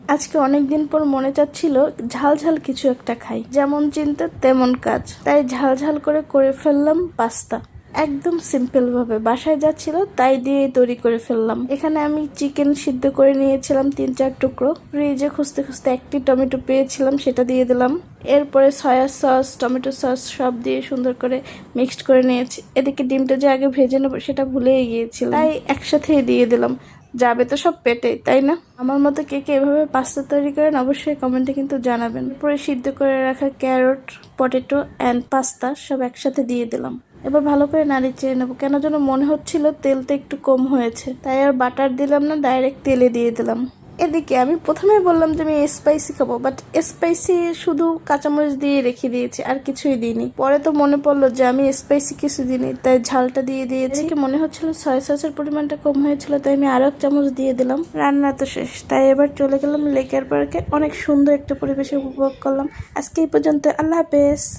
আজকে অনেক দিন পর মনে চাচ্ছিল ঝাল ঝাল কিছু একটা খাই, যেমন চিন্তা তেমন কাজ, তাই ঝাল ঝাল করে ফেললাম পাস্তা। একদম সিম্পল ভাবে বাসায় যাচ্ছিল তাই দিয়ে তৈরি করে ফেললাম। এখানে আমি চিকেন সিদ্ধ করে নিয়েছিলাম 3-4 টুকরো। ফ্রিজে খুঁজতে খুঁজতে একটি টমেটো পেয়েছিলাম, সেটা দিয়ে দিলাম। এরপরে সয়া সস, টমেটো সস সব দিয়ে সুন্দর করে মিক্সড করে নিয়েছি। এদিকে ডিমটা যে আগে ভেজে নেবো সেটা ভুলেই গিয়েছিলাম, তাই একসাথেই দিয়ে দিলাম। যাবে তো সব পেটে, তাই না? আমার মতো কে কে এভাবে পাস্তা তৈরি করেন অবশ্যই কমেন্টে কিন্তু জানাবেন। পরে সিদ্ধ করে রাখা ক্যারট, পটেটো অ্যান্ড পাস্তা সব একসাথে দিয়ে দিলাম। এবার ভালো করে নাড়ি চেড়ে নেবো। কেন যেন মনে হচ্ছিল তেলটা একটু কম হয়েছে, তাই আর বাটার দিলাম না, ডাইরেক্ট তেলে দিয়ে দিলাম। এদিকে আমি প্রথমে বললাম যে আমি স্পাইসি খাবো, বাট স্পাইসি শুধু কাঁচামরিচ দিয়ে রেখে দিয়েছি, আর কিছুই দিইনি। পরে তো মনে পড়লো যে আমি স্পাইসি কিছু দিইনি, তাই ঝালটা দিয়ে দিয়েছি। এদিকে মনে হচ্ছিল সয়া সসের পরিমাণটা কম হয়েছিল, তাই আমি আরো 1 চামচ দিয়ে দিলাম। রান্না তো শেষ, তাই এবার চলে গেলাম লেকের পার্কে। অনেক সুন্দর একটা পরিবেশে উপভোগ করলাম। আজকে এই পর্যন্ত, আল্লাহ হাফেজ।